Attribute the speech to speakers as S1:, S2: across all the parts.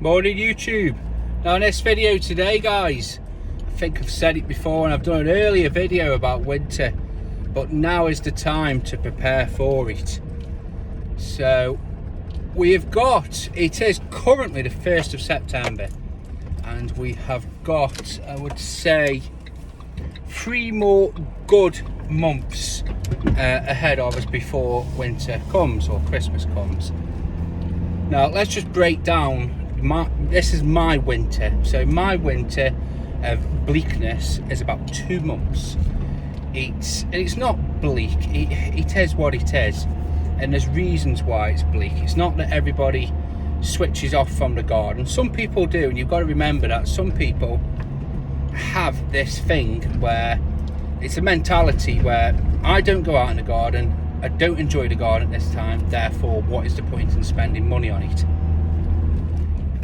S1: Morning YouTube. Now in this video today guys, I think I've said it before and I've done an earlier video about winter, but now is the time to prepare for it. So we have got, it is currently the 1st of September and we have got, I would say, 3 more good months ahead of us before winter comes or Christmas comes. Now let's just break down this is my winter. So my winter of bleakness is about 2 months. It's not bleak, it is what it is, and there's reasons why it's bleak. It's not that everybody switches off from the garden. Some people do, and you've got to remember that some people have this thing where it's a mentality where I don't go out in the garden, I don't enjoy the garden at this time, therefore what is the point in spending money on it?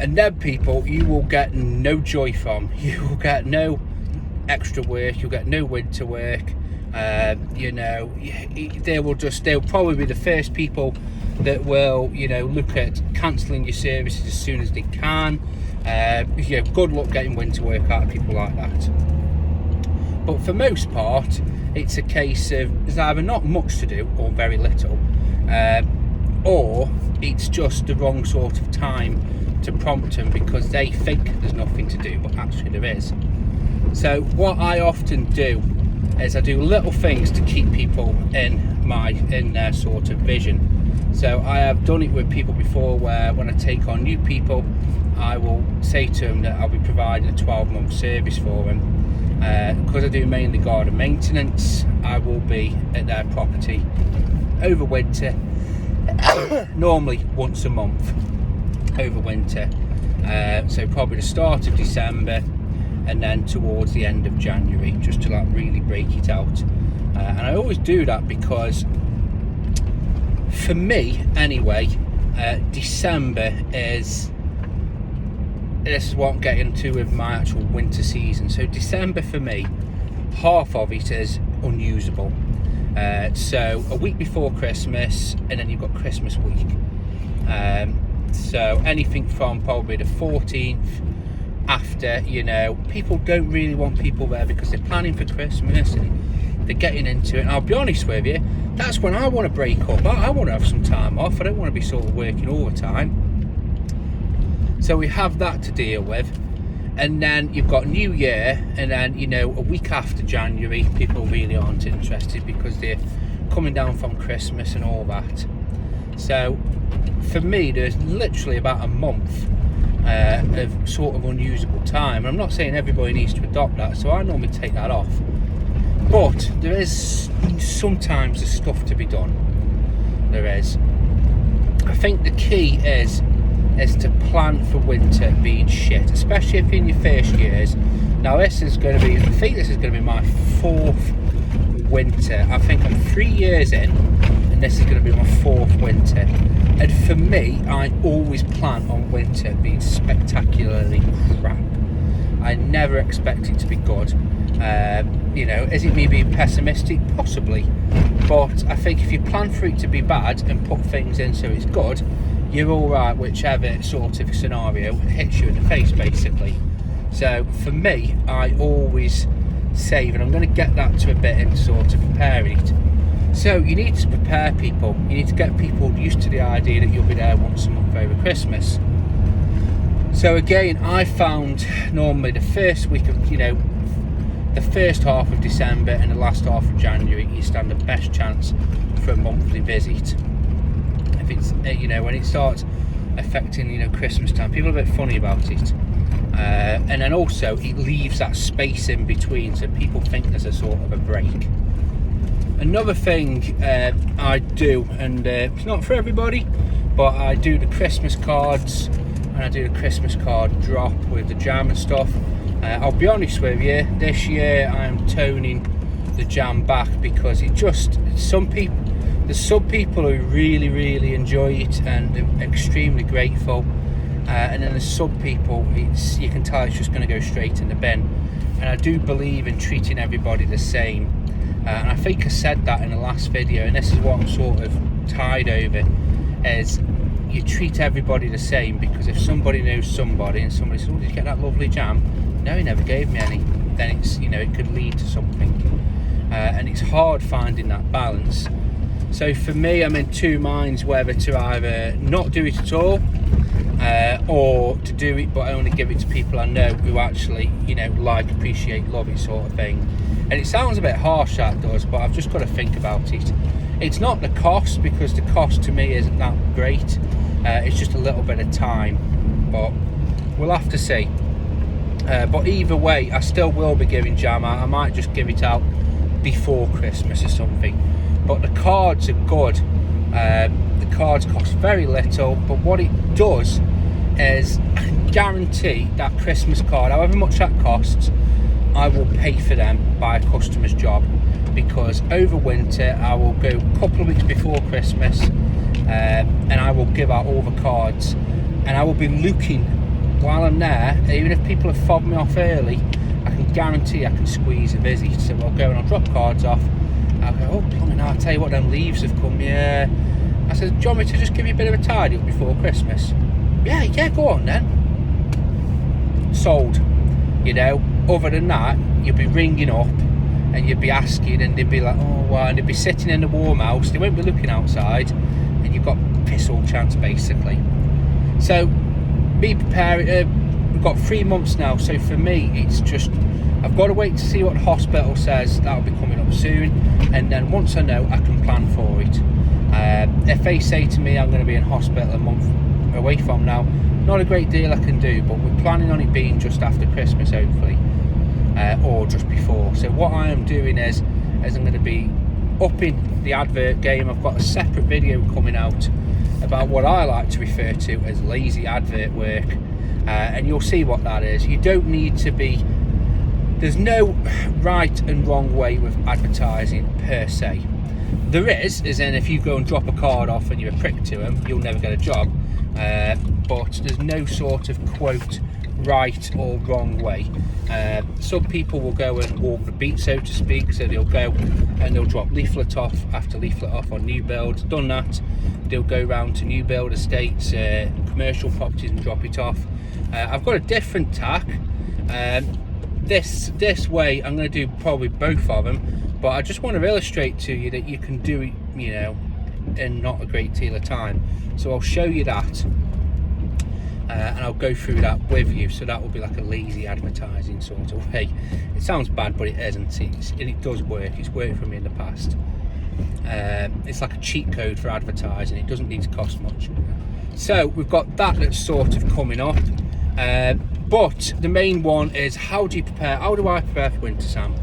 S1: And then people you will get no joy from. You will get no extra work, you'll get no winter work. They'll probably be the first people that will, look at cancelling your services as soon as they can. Good luck getting winter work out of people like that. But for most part, it's a case of there's either not much to do or very little, or it's just the wrong sort of time to prompt them because they think there's nothing to do, but actually there is. So what I often do is I do little things to keep people in their sort of vision. So I have done it with people before where when I take on new people, I will say to them that I'll be providing a 12-month service for them. Because I do mainly garden maintenance, I will be at their property over winter, normally once a month over winter. So probably the start of December and then towards the end of January, just to like really break it out. And I always do that because for me anyway, December is, this is what I'm getting to with my actual winter season. So December for me, half of it is unusable. So a week before Christmas, and then you've got Christmas week. So anything from probably the 14th after, people don't really want people there because they're planning for Christmas and they're getting into it. And I'll be honest with you, that's when I want to break up. I want to have some time off. I don't want to be sort of working all the time. So we have that to deal with, and then you've got New Year, and then a week after January people really aren't interested because they're coming down from Christmas and all that. So for me there's literally about a month of sort of unusable time. I'm not saying everybody needs to adopt that, so I normally take that off, but there is sometimes there's stuff to be done. There is. I think the key is to plan for winter being shit, especially if in your first years. Now this is going to be, I think this is going to be my 4th winter. I think I'm 3 years in and this is going to be my 4th winter, and for me I always plan on winter being spectacularly crap. I never expect it to be good. Is it me being pessimistic? Possibly, but I think if you plan for it to be bad and put things in so it's good, you're all right whichever sort of scenario hits you in the face basically. So for me, I always save, and I'm going to get that to a bit in sort of preparing it. So you need to prepare people. You need to get people used to the idea that you'll be there once a month over Christmas. So again, I found normally the first week of, the first half of December and the last half of January, you stand the best chance for a monthly visit. If it's, when it starts affecting, Christmas time, people are a bit funny about it. And then also it leaves that space in between, so people think there's a sort of a break. Another thing I do, and it's not for everybody, but I do the Christmas cards, and I do the Christmas card drop with the jam and stuff. I'll be honest with you, this year I'm toning the jam back because there's some people who really, really enjoy it and are extremely grateful, and then there's some people you can tell it's just going to go straight in the bin. And I do believe in treating everybody the same, and I think I said that in the last video, and this is what I'm sort of tied over, is you treat everybody the same, because if somebody knows somebody and somebody says, oh, did you get that lovely jam? No, he never gave me any. Then it's, you know, it could lead to something. And it's hard finding that balance. So for me, I'm in two minds whether to either not do it at all, or to do it but only give it to people I know who actually, you know, like, appreciate, love it, sort of thing. And it sounds a bit harsh, that does, but I've just got to think about it. It's not the cost, because the cost to me isn't that great. It's just a little bit of time, but we'll have to see. But either way, I still will be giving jam out. I might just give it out before Christmas or something. But the cards are good. The cards cost very little, but what it does is I can guarantee that Christmas card, however much that costs, I will pay for them by a customer's job, because over winter I will go a couple of weeks before Christmas, and I will give out all the cards, and I will be looking while I'm there. Even if people have fobbed me off early, I can guarantee I can squeeze a visit. So I'll go and I'll drop cards off. I'll go, oh, blimey, now I'll tell you what, them leaves have come. Yeah. I said, do you want me to just give you a bit of a tidy up before Christmas? Yeah, go on then. Sold. You know, other than that, you'll be ringing up and you'll be asking, and they'll be like, oh, well, and they'll be sitting in the warm house. They won't be looking outside, and you've got piss all chance, basically. So, be prepared. We've got 3 months now, so for me, it's just, I've got to wait to see what the hospital says. That'll be coming up soon, and then once I know, I can plan for it. If they say to me I'm going to be in hospital a month away from now, not a great deal I can do, but we're planning on it being just after Christmas, hopefully, or just before. So what I am doing is I'm going to be upping the advert game. I've got a separate video coming out about what I like to refer to as lazy advert work, and you'll see what that is. You don't need to be, there's no right and wrong way with advertising per se. There is in if you go and drop a card off and you're a prick to them, you'll never get a job, but there's no sort of quote right or wrong way. Some people will go and walk the beat, so to speak, so they'll go and they'll drop leaflet off after leaflet off on new builds. Done that, they'll go round to new build estates, commercial properties, and drop it off. I've got a different tack. This way I'm going to do probably both of them, but I just want to illustrate to you that you can do it, you know, in not a great deal of time. So I'll show you that, and I'll go through that with you. So that will be like a lazy advertising sort of way. It sounds bad, but it isn't. And it does work. It's worked for me in the past. It's like a cheat code for advertising. It doesn't need to cost much. So we've got that that's sort of coming up. But the main one is, how do I prepare for winter, Sam?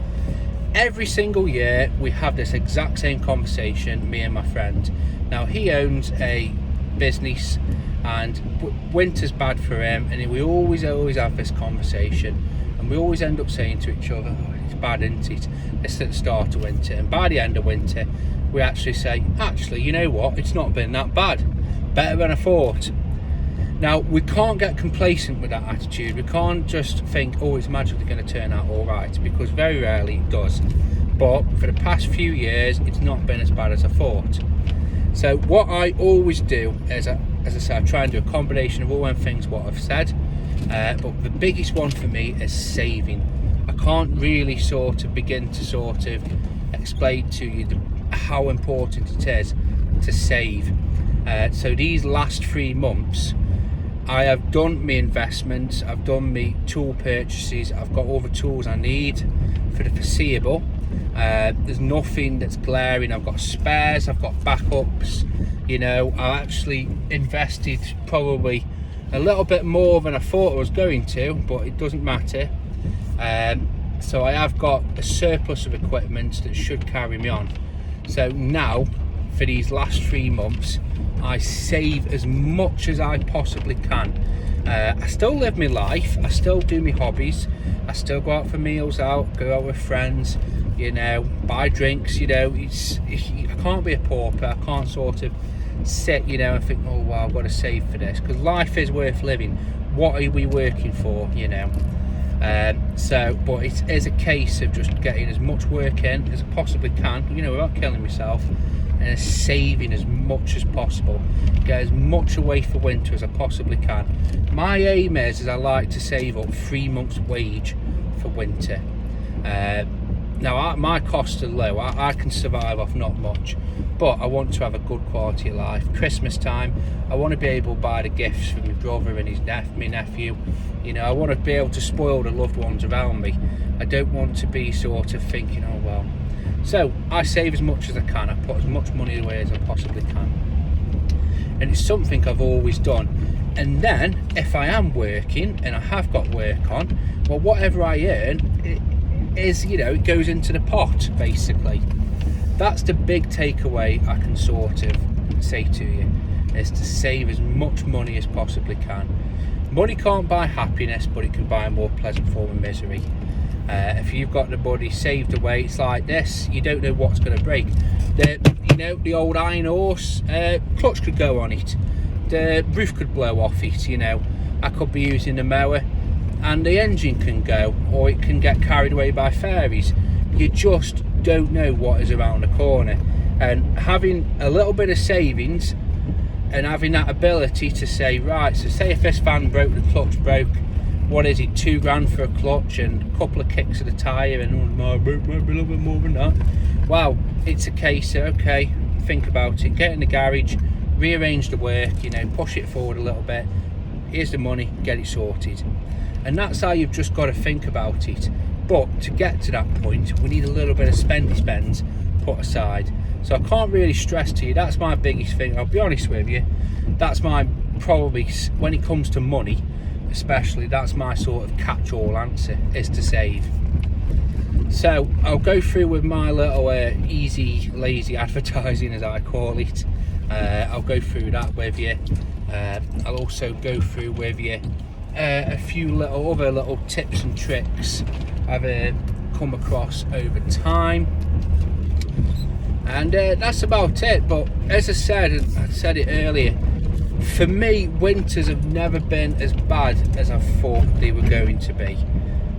S1: Every single year we have this exact same conversation, me and my friend. Now, he owns a business and winter's bad for him, and we always have this conversation, and we always end up saying to each other, oh, it's bad, isn't it? It's at the start of winter, and by the end of winter we actually say, actually, you know what, it's not been that bad, better than I thought. Now, we can't get complacent with that attitude. We can't just think, oh, it's magically going to turn out all right, because very rarely it does. But for the past few years, it's not been as bad as I thought. So what I always do is, as I say, I try and do a combination of all them things what I've said. But the biggest one for me is saving. I can't really sort of begin to sort of explain to you how important it is to save. So these last 3 months, I have done my investments, I've done my tool purchases, I've got all the tools I need for the foreseeable. There's nothing that's glaring. I've got spares, I've got backups. You know, I actually invested probably a little bit more than I thought I was going to, but it doesn't matter. So I have got a surplus of equipment that should carry me on. So now, for these last 3 months, I save as much as I possibly can. I still live my life, I still do my hobbies, I still go out for meals go out with friends, you know, buy drinks, you know. I can't be a pauper. I can't sort of sit, you know, and think, oh well, I've got to save for this, because life is worth living. What are we working for, you know? But it is a case of just getting as much work in as I possibly can, you know, without killing myself. and saving as much as possible. Get as much away for winter as I possibly can. My aim is I like to save up 3 months' wage for winter. Now my costs are low. I can survive off not much, but I want to have a good quality of life. Christmas time, I want to be able to buy the gifts for my brother and his my nephew. You know, I want to be able to spoil the loved ones around me. I don't want to be sort of thinking, oh well. So I save as much as I can. I put as much money away as I possibly can, and it's something I've always done. And then if I am working and I have got work on, well, whatever I earn, it goes into the pot, basically. That's the big takeaway I can sort of say to you, is to save as much money as possibly can. Money can't buy happiness, but it can buy a more pleasant form of misery. If you've got the money saved away, it's like this: you don't know what's going to break. The old iron horse, clutch could go on it, the roof could blow off it. I could be using the mower and the engine can go, or it can get carried away by fairies. You just don't know what is around the corner. And having a little bit of savings and having that ability to say, right, so say if this van broke, the clutch broke, what is it, £2 for a clutch and a couple of kicks of the tyre, and might be a little bit more than that. Well, it's a case of, okay, think about it, get in the garage, rearrange the work, push it forward a little bit, here's the money, get it sorted. And that's how you've just got to think about it. But to get to that point, we need a little bit of spendy spends put aside. So I can't really stress to you, that's my biggest thing. I'll be honest with you, that's my, probably, when it comes to money especially, that's my sort of catch-all answer, is to save. So I'll go through with my little easy, lazy advertising, as I call it. I'll go through that with you. I'll also go through with you a few other little tips and tricks I've come across over time, and that's about it. But as I said it earlier, for me, winters have never been as bad as I thought they were going to be,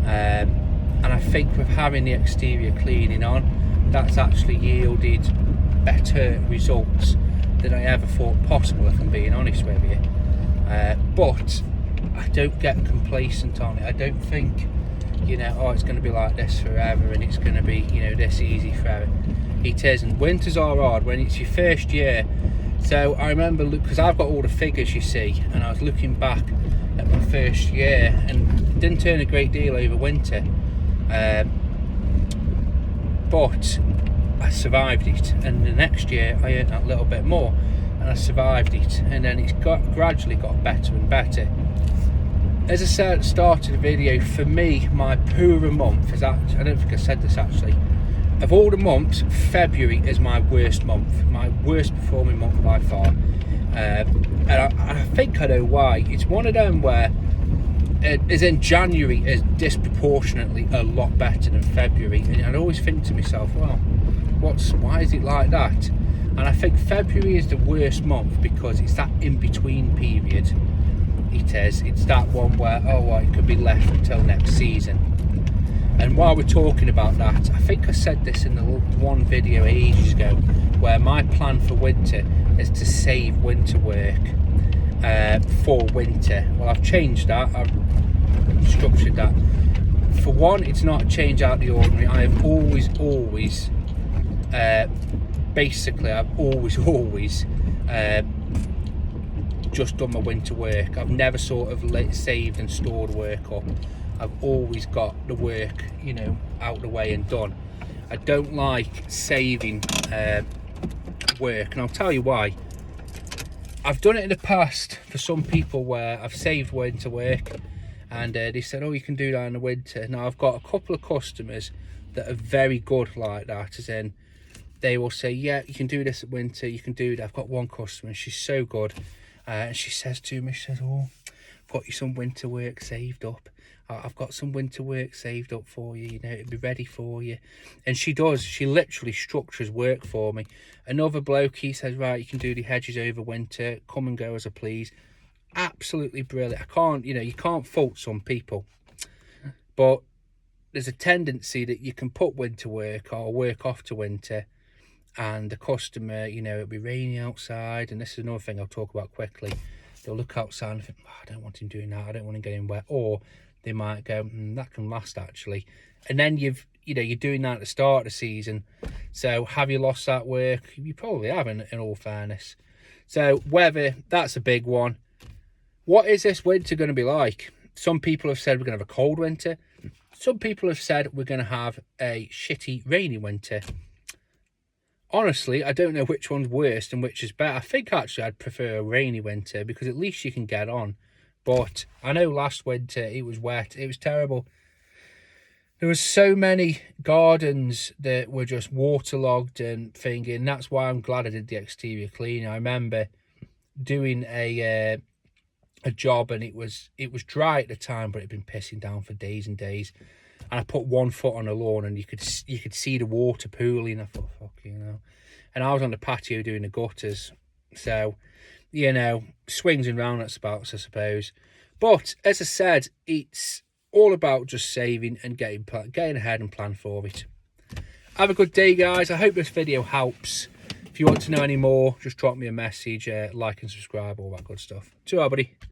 S1: and I think with having the exterior cleaning on, that's actually yielded better results than I ever thought possible, if I'm being honest with you. But I don't get complacent on it. I don't think, it's going to be like this forever and it's going to be, this easy forever. It isn't. Winters are hard when it's your first year. So I remember, because I've got all the figures, you see, and I was looking back at my first year, and didn't turn a great deal over winter, but I survived it. And the next year I earned that little bit more, and I survived it, and then it's gradually got better and better. As I said at the start of the video, for me, my poorer month is actually, I don't think I said this actually, of all the months, February is my worst month, my worst performing month by far. And I think I know why. It's one of them where, as in January is disproportionately a lot better than February. And I always think to myself, well, why is it like that? And I think February is the worst month because it's that in-between period. It's that one where, it could be left until next season. And while we're talking about that, I think I said this in the one video ages ago, where my plan for winter is to save winter work for winter. Well, I've changed that, I've structured that. For one, it's not a change out of the ordinary. I have always just done my winter work. I've never sort of saved and stored work up. I've always got the work, out the way and done. I don't like saving work, and I'll tell you why. I've done it in the past for some people where I've saved winter work, and they said, you can do that in the winter. Now, I've got a couple of customers that are very good like that, as in they will say, yeah, you can do this at winter, you can do that. I've got one customer, and she's so good, and she says to me, I've got you some winter work saved up. I've got some winter work saved up for you, it'll be ready for you. And she does, she literally structures work for me. Another bloke, he says, right, you can do the hedges over winter, come and go as I please. Absolutely brilliant. I can't, you can't fault some people, but there's a tendency that you can put winter work or work off to winter, and the customer, you know, it'll be rainy outside, and this is another thing I'll talk about quickly. They'll look outside and think, oh, I don't want him doing that, I don't want him getting wet. Or they might go, that can last actually. And then you're doing that at the start of the season. So have you lost that work? You probably have, in all fairness. So weather, that's a big one. What is this winter going to be like? Some people have said we're going to have a cold winter. Some people have said we're going to have a shitty rainy winter. Honestly, I don't know which one's worse and which is better. I think actually I'd prefer a rainy winter, because at least you can get on. But I know last winter it was wet. It was terrible. There was so many gardens that were just waterlogged and thinking. That's why I'm glad I did the exterior cleaning. I remember doing a job, and it was dry at the time, but it had been pissing down for days and days. And I put 1 foot on the lawn, and you could see the water pooling. I thought, fuck, you know. And I was on the patio doing the gutters. So, you know, swings and roundabouts, I suppose. But as I said, it's all about just saving and getting ahead and plan for it. Have a good day, guys. I hope this video helps. If you want to know any more, just drop me a message, like and subscribe, all that good stuff. Ta-ra, buddy.